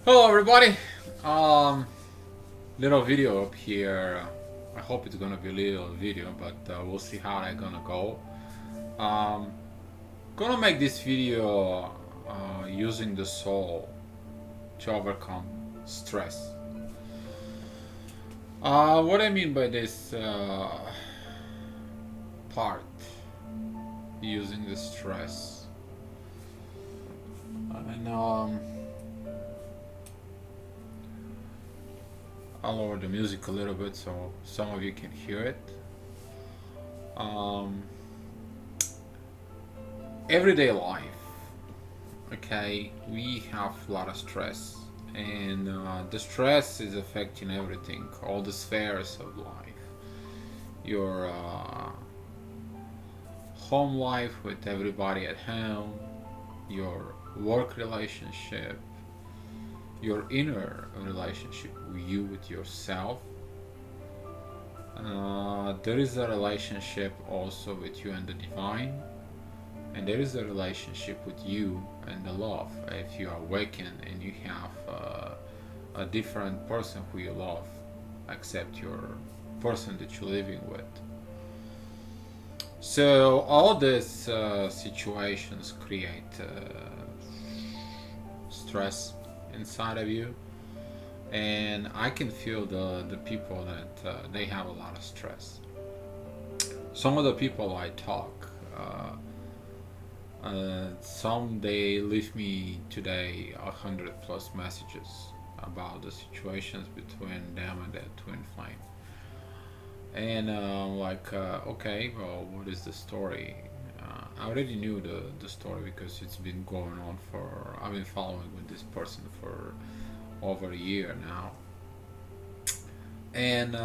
Hello everybody. Um, Little video up here. I hope it's gonna be a little video, but we'll see how that's gonna go. Um, Gonna make this video using the soul to overcome stress. What I mean by this part, using the stress, and I'll lower the music a little bit so some of you can hear it. Um, Everyday life, okay, we have a lot of stress, and the stress is affecting everything, all the spheres of life. Your home life with everybody at home, your work relationship, your inner relationship with you, with yourself. There is a relationship also with you and the divine, and there is a relationship with you and the love. If you are awakened and you have a different person who you love, except your person that you're living with. So all these situations create stress inside of you, and I can feel the people that they have a lot of stress. Some of the people I talk, some they leave me today 100+ messages about the situations between them and their twin flame, and okay, well, what is the story? I already knew the story because it's been going on for, I've been following with this person for over a year now. And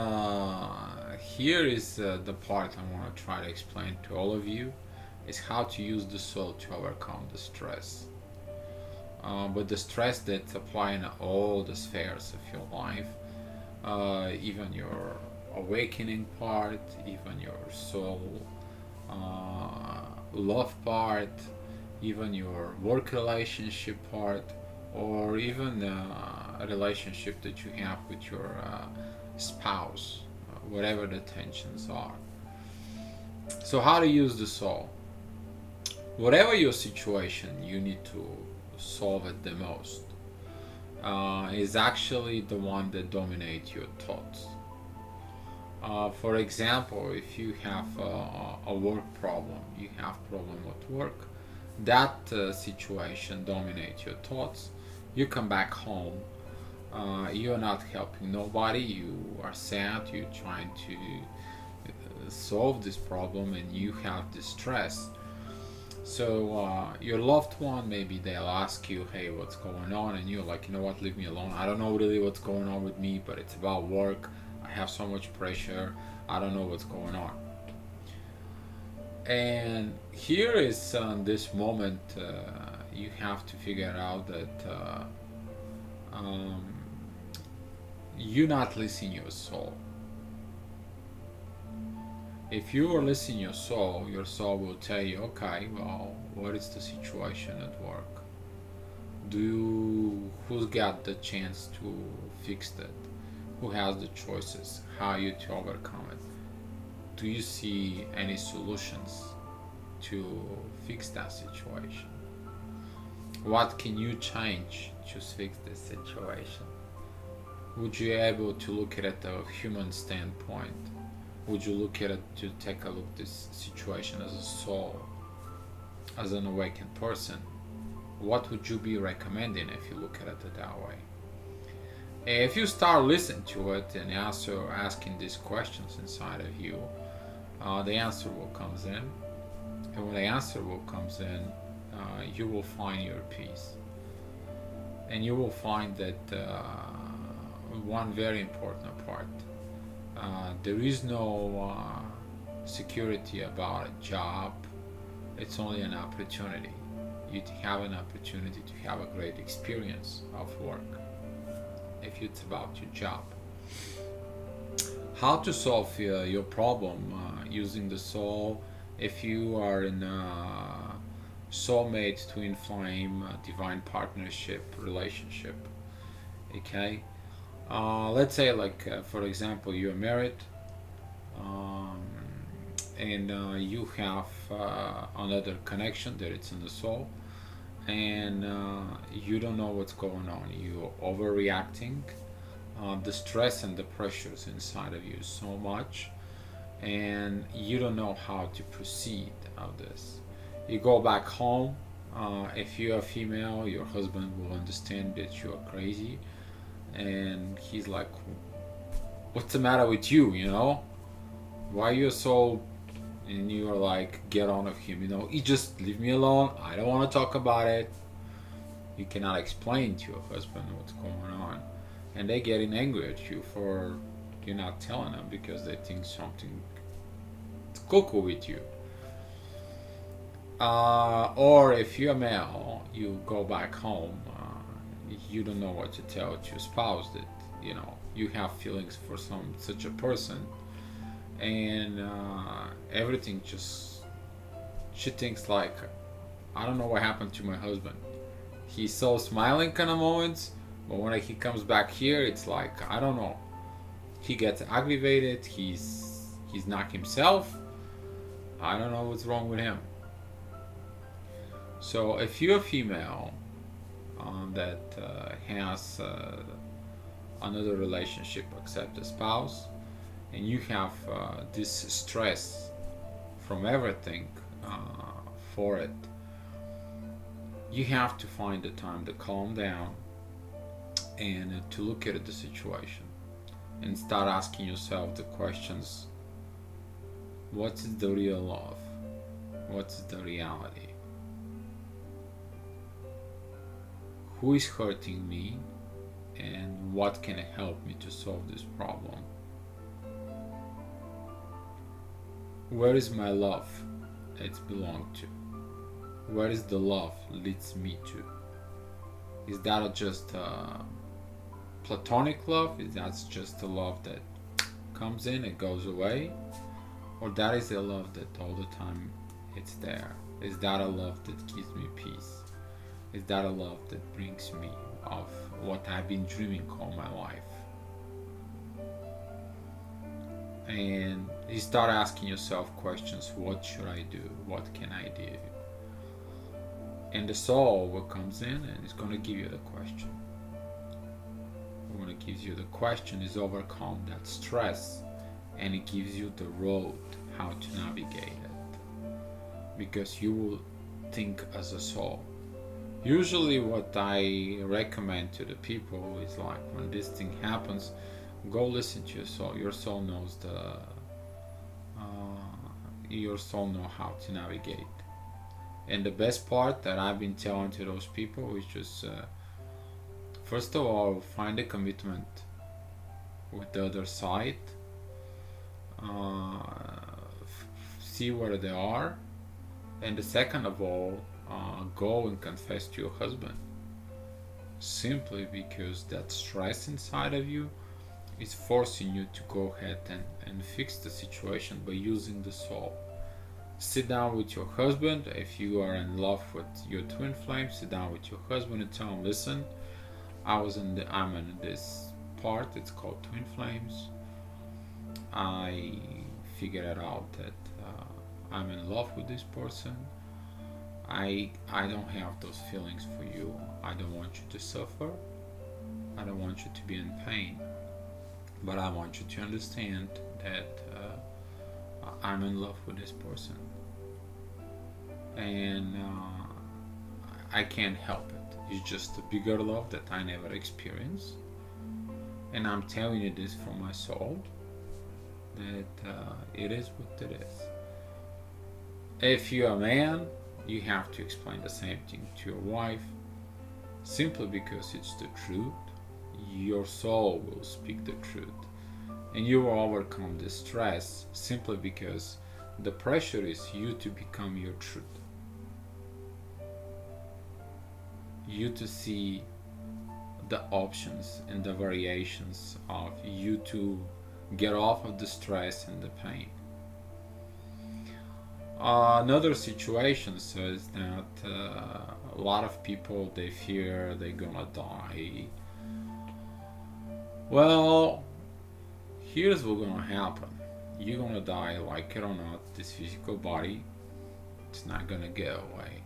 here is the part I want to try to explain to all of you, is how to use the soul to overcome the stress. But the stress that's applying all the spheres of your life, even your awakening part, even your soul love part, even your work relationship part, or even a relationship that you have with your spouse, whatever the tensions are. So how to use the soul? Whatever your situation, you need to solve it the most. Is actually the one that dominates your thoughts. For example, if you have a work problem, you have problem with work, that situation dominates your thoughts. You come back home, you're not helping nobody, you are sad, you're trying to solve this problem, and you have this stress. So your loved one, maybe they'll ask you, hey, what's going on? And you're like, you know what, leave me alone. I don't know really what's going on with me, but it's about work. I have so much pressure. I don't know what's going on. And here is this moment, you have to figure out that um, you're not listening your soul. If you are listening your soul will tell you, okay, well, what is the situation at work? Who's got the chance to fix that? Who has the choices? How you to overcome it? Do you see any solutions to fix that situation? What can you change to fix this situation? Would you be able to look at it at a human standpoint? Would you look at it to take a look at this situation as a soul, as an awakened person? What would you be recommending if you look at it that way? If you start listening to it and also asking these questions inside of you, the answer will comes in. And when the answer will comes in, you will find your peace. And you will find that one very important part, there is no security about a job. It's only an opportunity. You have an opportunity to have a great experience of work if it's about your job. How to solve your problem using the soul? If you are in a soulmate, twin flame, divine partnership relationship, Okay, let's say like for example you're married, um, and you have another connection that it's in the soul, and you don't know what's going on. You're overreacting. The stress and the pressures inside of you so much, and you don't know how to proceed of this. You go back home. If you're a female, your husband will understand that you're crazy, and he's like, "What's the matter with you? You know, why you're so?" And you're like, "Get on of him. You know, you just leave me alone. I don't want to talk about it." You cannot explain to your husband what's going on, and they getting angry at you for you not telling them because they think something cuckoo with you. Or if you're male, you go back home, you don't know what to tell to your spouse that you know you have feelings for some such a person, and everything just she thinks like, I don't know what happened to my husband. He's so smiling kind of moments, but when he comes back here, it's like I don't know. He gets aggravated. He's not himself. I don't know what's wrong with him. So if you're a female that has another relationship except a spouse, and you have this stress from everything for it, you have to find the time to calm down and to look at the situation and start asking yourself the questions: what's the real love? What's the reality? Who is hurting me, and what can help me to solve this problem? Where is my love it's belong to? Where is the love leads me to? Is that just a platonic love? Is that just a love that comes in and goes away? Or that is a love that all the time it's there? Is that a love that gives me peace? Is that a love that brings me of what I've been dreaming all my life? And you start asking yourself questions: what should I do? What can I do? And the soul will comes in and it's going to give you the question. When it gives you the question, is overcome that stress, and it gives you the road how to navigate it, because you will think as a soul. Usually what I recommend to the people is like, when this thing happens, go listen to your soul. Your soul knows your soul know how to navigate. And the best part that I've been telling to those people is just first of all, find a commitment with the other side, see where they are, and the second of all, go and confess to your husband, simply because that stress inside of you is forcing you to go ahead and fix the situation by using the soul. Sit down with your husband. If you are in love with your twin flame, sit down with your husband and tell him, listen, I'm in this part, it's called twin flames. I figured it out that I'm in love with this person. I don't have those feelings for you. I don't want you to suffer. I don't want you to be in pain. But I want you to understand that I'm in love with this person. And I can't help it. It's just a bigger love that I never experienced. And I'm telling you this from my soul, that it is what it is. If you're a man, you have to explain the same thing to your wife, simply because it's the truth. Your soul will speak the truth, and you will overcome the stress simply because the pressure is you to become your truth, you to see the options and the variations of you to get off of the stress and the pain. Another situation is that a lot of people, they fear they're gonna die, Well, here's what's gonna happen. You're gonna die, like it or not. This physical body, it's not gonna go away,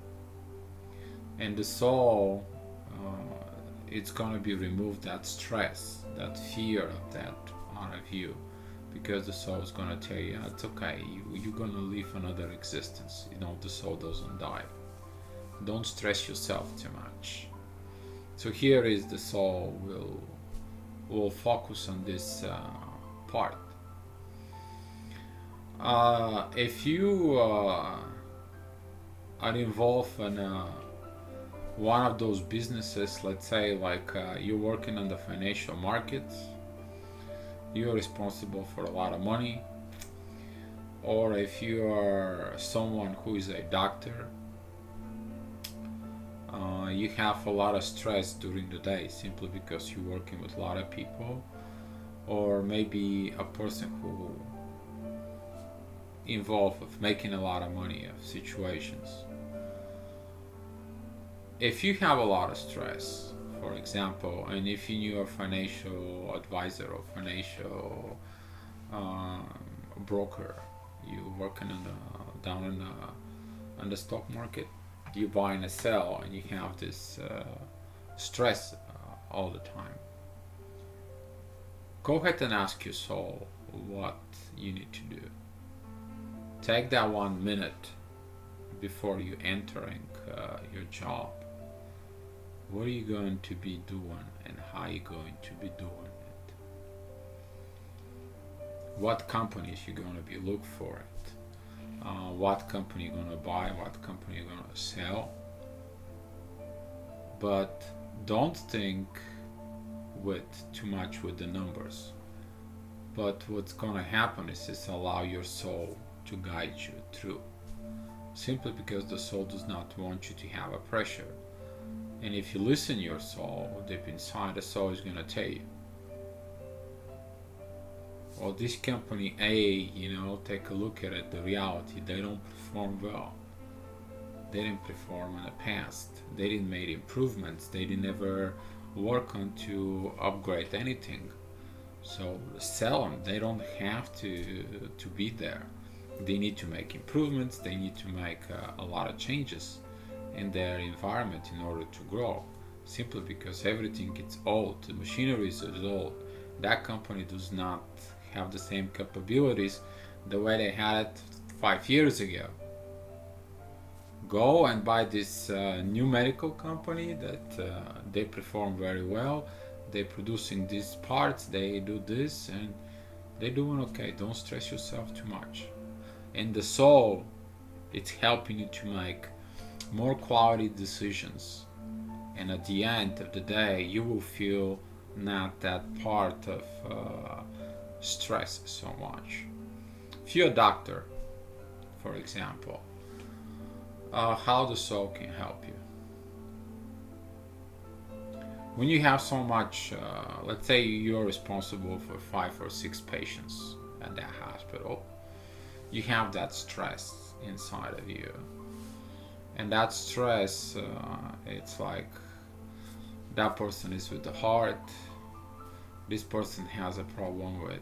and the soul, it's gonna be removed. That stress, that fear of that out of you, because the soul is gonna tell you, "Yeah, it's okay. You're gonna live another existence. You know, the soul doesn't die. Don't stress yourself too much." So here is the soul will focus on this part. If you are involved in one of those businesses, let's say like you're working on the financial markets, you're responsible for a lot of money, or if you are someone who is a doctor, you have a lot of stress during the day simply because you're working with a lot of people, or maybe a person who involved with making a lot of money of situations. If you have a lot of stress, for example, and if you're a financial advisor or financial broker, you're working down on the stock market, you buy and sell, and you have this stress all the time. Go ahead and ask your soul what you need to do. Take that 1 minute before you entering your job. What are you going to be doing, and how are you going to be doing it? What companies you're going to be look for it? What company you're going to buy? What company you're going to sell? But don't think with too much with the numbers. But what's going to happen is just allow your soul to guide you through. Simply because the soul does not want you to have a pressure. And if you listen to your soul, deep inside, the soul is going to tell you, well, this company A, take a look at it, the reality, they don't perform well. They didn't perform in the past. They didn't make improvements. They didn't ever work on to upgrade anything. So sell them. They don't have to be there. They need to make improvements. They need to make a lot of changes in their environment in order to grow. Simply because everything gets old. The machinery is old. That company does not have the same capabilities the way they had it 5 years ago. Go and buy this new medical company that they perform very well. They're producing these parts, they do this, and they're doing okay. Don't stress yourself too much. And the soul, it's helping you to make more quality decisions. And at the end of the day, you will feel not that part of stress so much. If you're a doctor, for example, how the soul can help you. When you have so much, let's say you're responsible for 5 or 6 patients at that hospital, you have that stress inside of you. And that stress, it's like that person is with the heart, this person has a problem with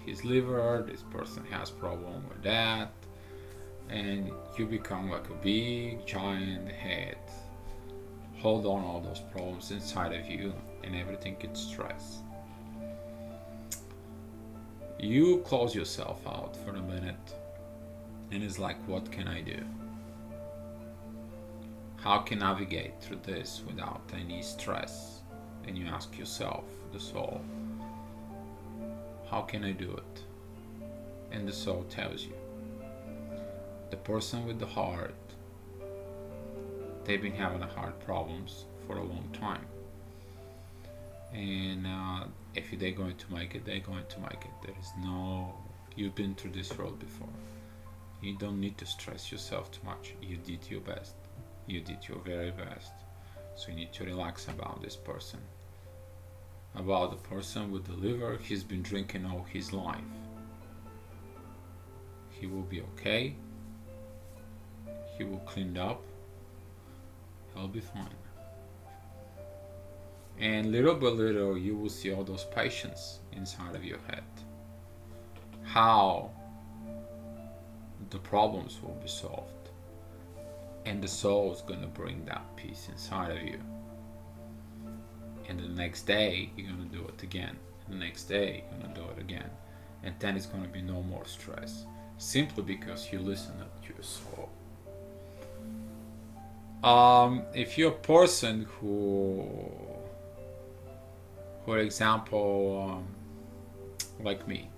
his liver, this person has problem with that, and you become like a big giant head, hold on all those problems inside of you, and everything gets stressed. You close yourself out for a minute, and it's like, what can I do? How can I navigate through this without any stress? And you ask yourself, the soul, how can I do it? And the soul tells you, the person with the heart, they've been having heart problems for a long time. And if they're going to make it, they're going to make it. There is no, you've been through this road before. You don't need to stress yourself too much. You did your best. You did your very best. So you need to relax about this person. About the person with the liver, he's been drinking all his life. He will be okay. He will clean up. He'll be fine. And little by little, you will see all those patients inside of your head. How the problems will be solved. And the soul is going to bring that peace inside of you. And the next day, you're going to do it again. And the next day, you're going to do it again. And then it's going to be no more stress. Simply because you listen to your soul. If you're a person who, for example, like me,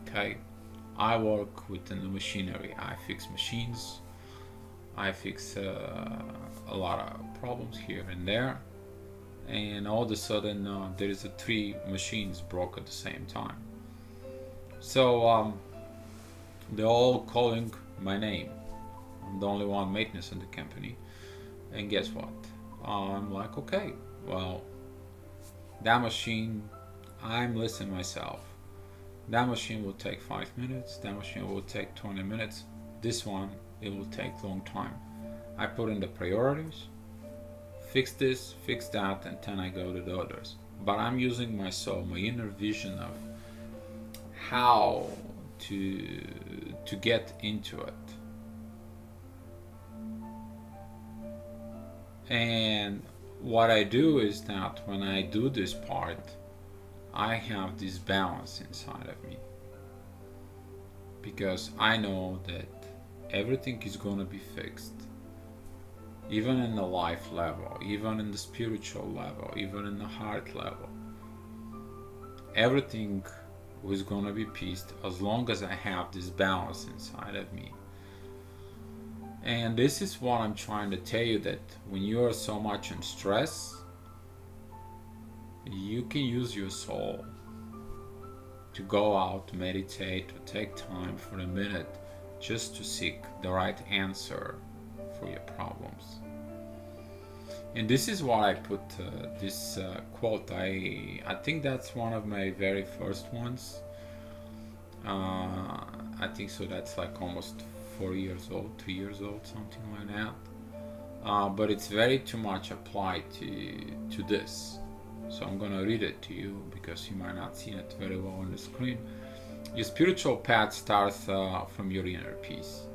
okay, I work with the machinery. I fix machines. I fix a lot of problems here and there, and all of a sudden there is 3 machines broke at the same time. So they're all calling my name. I'm the only one maintenance in the company. And guess what? I'm like, okay, well, that machine, I'm listening myself. That machine will take 5 minutes. That machine will take 20 minutes. This one, it will take a long time. I put in the priorities, fix this, fix that, and then I go to the others. But I'm using my soul, my inner vision of how to get into it. And what I do is that when I do this part, I have this balance inside of me, because I know that everything is going to be fixed, even in the life level, even in the spiritual level, even in the heart level. Everything is going to be peaced as long as I have this balance inside of me. And this is what I'm trying to tell you, that when you are so much in stress, you can use your soul to go out, meditate, to take time for a minute just to seek the right answer for your problems. And this is why I put this quote. I think that's one of my very first ones. I think so. That's like almost 4 years old, 3 years old, something like that. But it's very too much applied to this. So I'm gonna read it to you because you might not see it very well on the screen. Your spiritual path starts from your inner peace,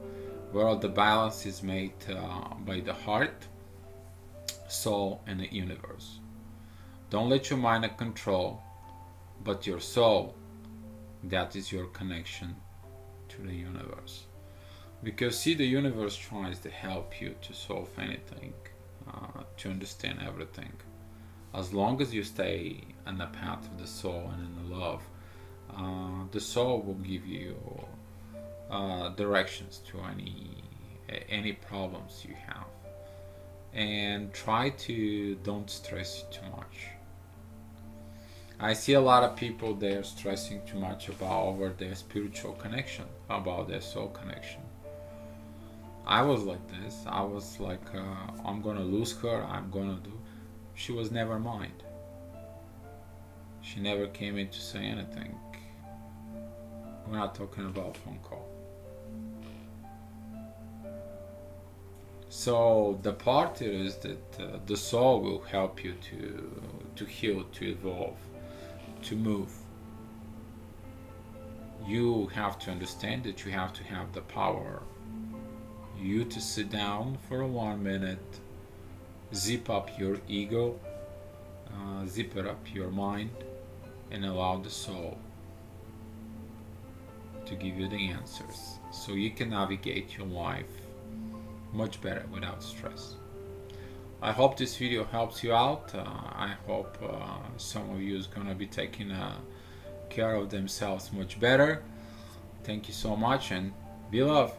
where the balance is made by the heart, soul, and the universe. Don't let your mind control, but your soul. That is your connection to the universe. Because see, the universe tries to help you to solve anything, to understand everything. As long as you stay on the path of the soul and in the love, the soul will give you directions to any problems you have. And try to don't stress too much. I see a lot of people, they're stressing too much over their spiritual connection, about their soul connection. I was like this. I was like, I'm gonna lose her, I'm gonna do. She was never mine. She never came in to say anything. We're not talking about phone call. So the part is that the soul will help you to heal, to evolve, to move. You have to understand that you have to have the power. You to sit down for 1 minute, zip up your ego, zip it up your mind, and allow the soul to give you the answers, so you can navigate your life much better without stress. I hope this video helps you out. I hope some of you is gonna be taking care of themselves much better. Thank you so much, and be love.